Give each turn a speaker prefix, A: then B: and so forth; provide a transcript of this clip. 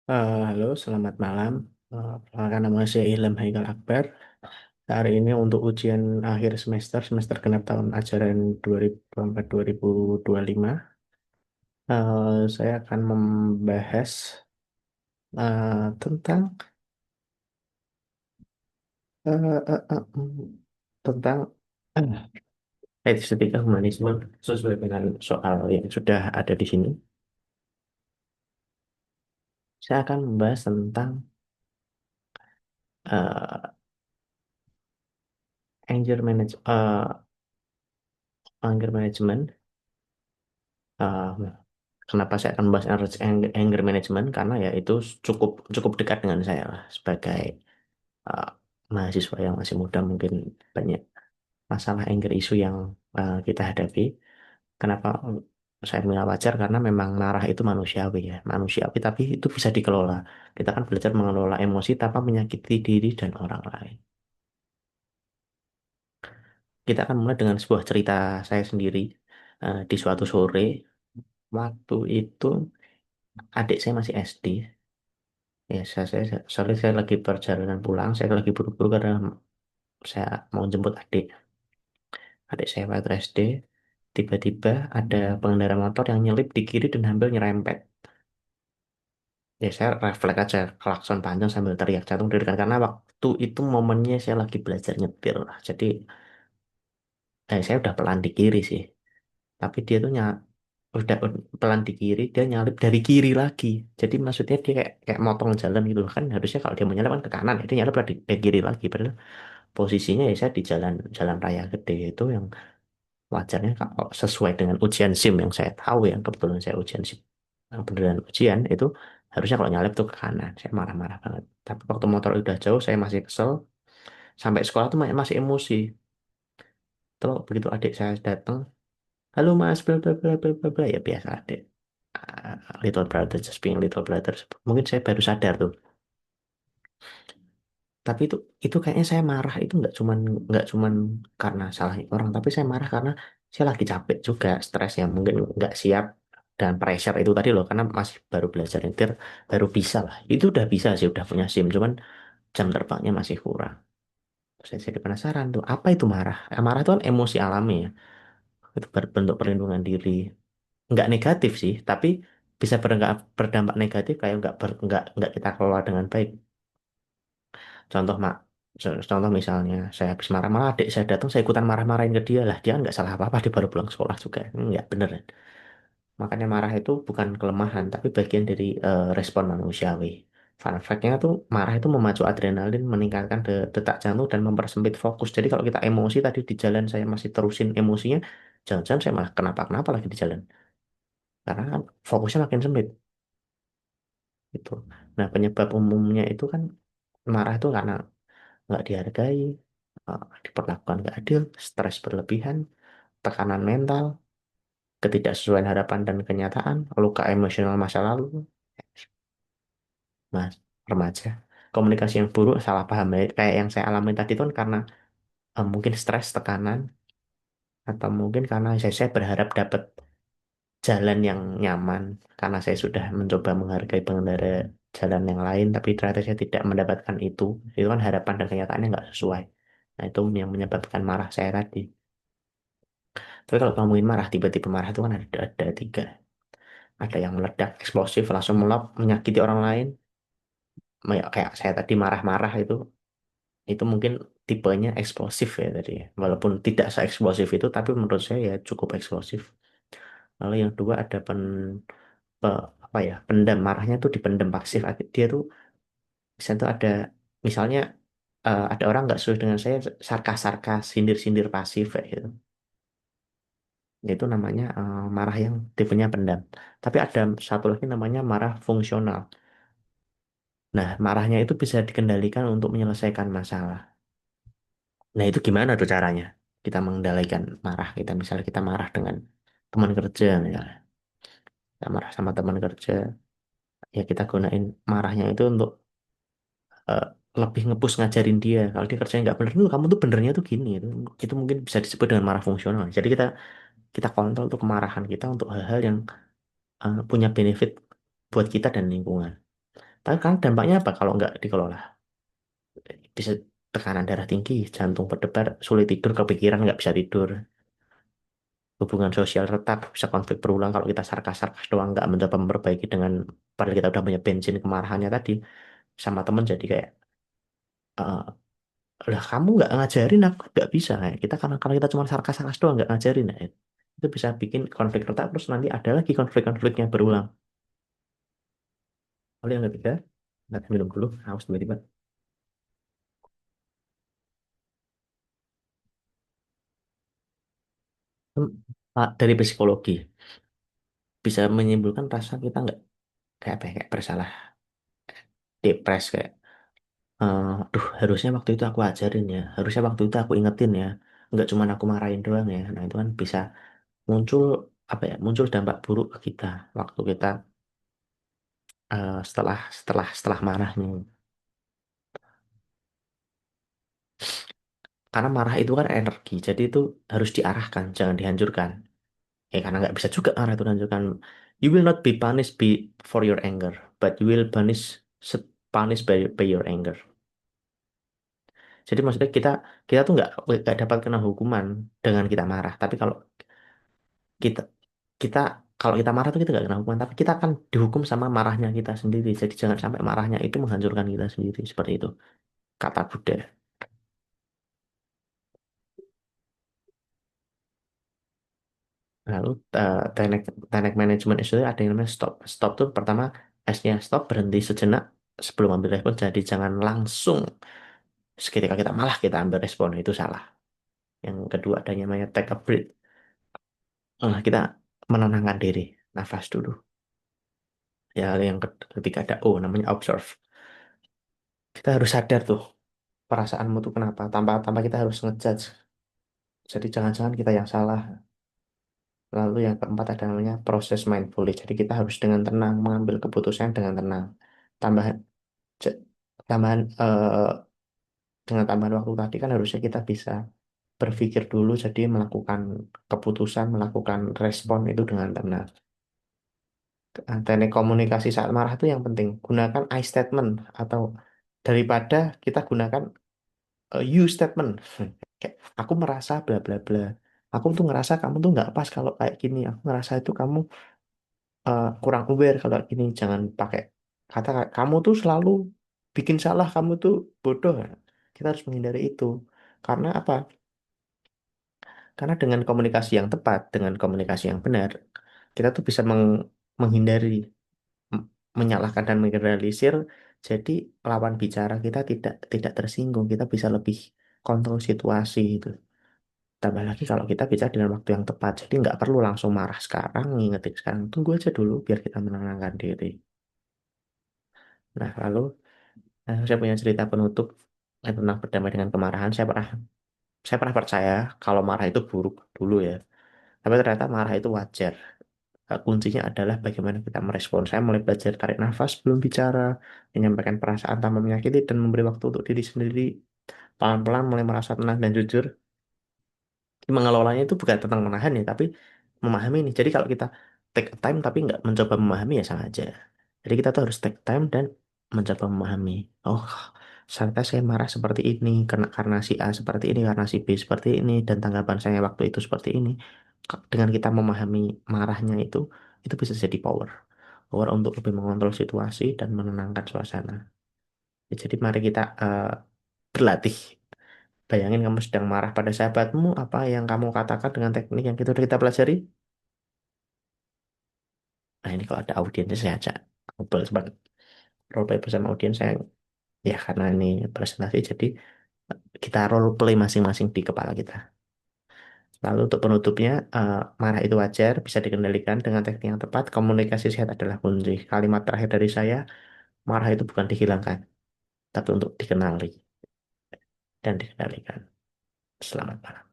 A: Halo, selamat malam. Perkenalkan nama saya Ilham Haikal Akbar. Hari ini untuk ujian akhir semester genap tahun ajaran 2024-2025, saya akan membahas tentang eh, eh, eh, hmm, tentang estetika humanisme sesuai dengan soal yang sudah ada di sini. Saya akan membahas tentang eh, anger management. Kenapa saya akan membahas anger management? Karena ya itu cukup cukup dekat dengan saya lah sebagai uh, mahasiswa yang masih muda, mungkin banyak masalah anger issue yang kita hadapi. Kenapa saya bilang wajar? Karena memang marah itu manusiawi ya, manusiawi tapi itu bisa dikelola. Kita kan belajar mengelola emosi tanpa menyakiti diri dan orang lain. Kita akan mulai dengan sebuah cerita saya sendiri. Di suatu sore, waktu itu adik saya masih SD. Ya, sorry, saya lagi perjalanan pulang. Saya lagi buru-buru karena saya mau jemput adik. Adik saya waktu SD, tiba-tiba ada pengendara motor yang nyelip di kiri dan hampir nyerempet. Ya, saya refleks aja, klakson panjang sambil teriak jantung diri karena waktu itu momennya saya lagi belajar nyetir lah. Jadi, saya udah pelan di kiri sih. Tapi dia tuh pelan di kiri, dia nyalip dari kiri lagi. Jadi maksudnya dia kayak motong jalan gitu loh. Kan harusnya kalau dia mau nyalip kan ke kanan, ya dia nyalip dari kiri lagi. Padahal posisinya ya saya di jalan jalan raya gede itu yang wajarnya kalau sesuai dengan ujian SIM yang saya tahu, yang kebetulan saya ujian SIM yang beneran ujian itu harusnya kalau nyalip tuh ke kanan. Saya marah-marah banget, tapi waktu motor udah jauh saya masih kesel. Sampai sekolah tuh masih emosi. Terus begitu adik saya datang, halo mas, bla bla bla bla bla bla, ya biasa adik. Little brother just being little brother. Mungkin saya baru sadar tuh. Tapi itu kayaknya saya marah itu nggak cuman karena salah orang, tapi saya marah karena saya lagi capek juga, stres yang mungkin nggak siap dan pressure itu tadi loh, karena masih baru belajar nyetir, baru bisa lah. Itu udah bisa sih, udah punya SIM, cuman jam terbangnya masih kurang. Terus saya jadi penasaran tuh, apa itu marah? Marah itu kan emosi alami ya, itu berbentuk perlindungan diri. Nggak negatif sih, tapi bisa berdampak negatif kayak nggak kita kelola dengan baik. Contoh contoh misalnya saya habis marah-marah, adik saya datang, saya ikutan marah-marahin ke dia lah, dia kan nggak salah apa-apa, dia baru pulang sekolah juga, nggak bener kan. Makanya marah itu bukan kelemahan tapi bagian dari respon manusiawi. Fun fact-nya tuh marah itu memacu adrenalin, meningkatkan detak jantung dan mempersempit fokus. Jadi kalau kita emosi tadi di jalan saya masih terusin emosinya, jangan-jangan saya malah kenapa-kenapa lagi di jalan, karena kan fokusnya makin sempit gitu. Nah, penyebab umumnya itu kan marah itu karena nggak dihargai, diperlakukan nggak adil, stres berlebihan, tekanan mental, ketidaksesuaian harapan dan kenyataan, luka emosional masa lalu, mas remaja, komunikasi yang buruk, salah paham. Ya, kayak yang saya alami tadi itu kan karena mungkin stres, tekanan, atau mungkin karena saya berharap dapat jalan yang nyaman karena saya sudah mencoba menghargai pengendara jalan yang lain, tapi ternyata saya tidak mendapatkan itu. Itu kan harapan dan kenyataannya nggak sesuai. Nah, itu yang menyebabkan marah saya tadi. Tapi kalau ngomongin marah, tiba-tiba marah itu kan ada tiga. Ada yang meledak, eksplosif, langsung melop, menyakiti orang lain. Kayak saya tadi marah-marah itu mungkin tipenya eksplosif ya tadi ya. Walaupun tidak se-eksplosif itu, tapi menurut saya ya cukup eksplosif. Lalu yang dua ada apa ya, pendam, marahnya tuh dipendam pasif. Dia tuh bisa tuh ada, misalnya ada orang nggak sesuai dengan saya, sarkas-sarkas, sindir-sindir pasif kayak gitu. Itu namanya marah yang tipenya pendam. Tapi ada satu lagi namanya marah fungsional. Nah, marahnya itu bisa dikendalikan untuk menyelesaikan masalah. Nah, itu gimana tuh caranya? Kita mengendalikan marah kita. Misalnya kita marah dengan teman kerja, misalnya. Kita marah sama teman kerja, ya kita gunain marahnya itu untuk eh, lebih ngepus ngajarin dia. Kalau dia kerjanya nggak bener, tuh kamu tuh benernya tuh gini. Itu mungkin bisa disebut dengan marah fungsional. Jadi kita kita kontrol tuh kemarahan kita untuk hal-hal yang punya benefit buat kita dan lingkungan. Tapi kan dampaknya apa kalau nggak dikelola? Bisa tekanan darah tinggi, jantung berdebar, sulit tidur, kepikiran, nggak bisa tidur. Hubungan sosial retak, bisa konflik berulang kalau kita sarkas-sarkas doang, nggak mencoba memperbaiki dengan padahal kita udah punya bensin kemarahannya tadi sama temen jadi kayak eh lah kamu nggak ngajarin aku nggak bisa kayak kita karena kalau kita cuma sarkas-sarkas doang nggak ngajarin ya itu bisa bikin konflik retak terus nanti ada lagi konflik-konfliknya berulang. Lalu yang ketiga, nggak minum dulu, haus tiba-tiba. Hmm, dari psikologi bisa menyimpulkan rasa kita nggak kayak apa ya, kayak bersalah, depres kayak duh harusnya waktu itu aku ajarin ya, harusnya waktu itu aku ingetin ya, nggak cuma aku marahin doang ya. Nah itu kan bisa muncul apa ya, muncul dampak buruk ke kita waktu kita setelah setelah marahnya. Karena marah itu kan energi, jadi itu harus diarahkan, jangan dihancurkan. Ya karena nggak bisa juga marah itu dihancurkan. You will not be punished for your anger, but you will punished by your anger. Jadi maksudnya kita kita tuh nggak dapat kena hukuman dengan kita marah. Tapi kalau kita kita kalau kita marah tuh kita nggak kena hukuman, tapi kita akan dihukum sama marahnya kita sendiri. Jadi jangan sampai marahnya itu menghancurkan kita sendiri seperti itu. Kata Buddha. Lalu teknik teknik manajemen itu ada yang namanya stop. Stop tuh pertama S-nya stop, berhenti sejenak sebelum ambil respon. Jadi jangan langsung seketika kita malah kita ambil respon itu salah. Yang kedua ada yang namanya take a breath. Kita menenangkan diri, nafas dulu. Ya yang ketiga ada O namanya observe. Kita harus sadar tuh perasaanmu tuh kenapa tanpa tanpa kita harus ngejudge. Jadi jangan-jangan kita yang salah. Lalu yang keempat ada namanya proses mindfully. Jadi kita harus dengan tenang mengambil keputusan dengan tenang. Tambahan j- tambahan dengan tambahan waktu tadi kan harusnya kita bisa berpikir dulu jadi melakukan keputusan, melakukan respon itu dengan tenang. Teknik komunikasi saat marah itu yang penting. Gunakan I statement atau daripada kita gunakan you statement. Kayak aku merasa bla bla bla. Aku tuh ngerasa kamu tuh nggak pas kalau kayak gini. Aku ngerasa itu kamu kurang aware kalau gini. Jangan pakai kata kamu tuh selalu bikin salah, kamu tuh bodoh. Kita harus menghindari itu. Karena apa? Karena dengan komunikasi yang tepat, dengan komunikasi yang benar, kita tuh bisa menghindari m- menyalahkan dan menggeneralisir. Jadi lawan bicara kita tidak tersinggung, kita bisa lebih kontrol situasi itu. Tambah lagi kalau kita bicara dengan waktu yang tepat, jadi nggak perlu langsung marah sekarang, ngingetin sekarang. Tunggu aja dulu biar kita menenangkan diri. Nah, lalu saya punya cerita penutup tentang berdamai dengan kemarahan. Saya pernah percaya kalau marah itu buruk dulu ya. Tapi ternyata marah itu wajar. Kuncinya adalah bagaimana kita merespon. Saya mulai belajar tarik nafas sebelum bicara, menyampaikan perasaan tanpa menyakiti, dan memberi waktu untuk diri sendiri. Pelan-pelan mulai merasa tenang dan jujur. Mengelolanya itu bukan tentang menahan ya, tapi memahami nih. Jadi kalau kita take a time tapi nggak mencoba memahami ya sama aja. Jadi kita tuh harus take time dan mencoba memahami. Oh, ternyata saya marah seperti ini karena si A seperti ini, karena si B seperti ini, dan tanggapan saya waktu itu seperti ini. Dengan kita memahami marahnya itu bisa jadi power. Power untuk lebih mengontrol situasi dan menenangkan suasana. Ya, jadi mari kita berlatih. Bayangin kamu sedang marah pada sahabatmu, apa yang kamu katakan dengan teknik yang kita pelajari. Nah ini kalau ada audiensnya saya ajak ngobrol sebagai role play bersama audiens saya, ya karena ini presentasi jadi kita role play masing-masing di kepala kita. Lalu untuk penutupnya, marah itu wajar, bisa dikendalikan dengan teknik yang tepat. Komunikasi sehat adalah kunci. Kalimat terakhir dari saya, marah itu bukan dihilangkan, tapi untuk dikenali dan dikendalikan. Selamat malam.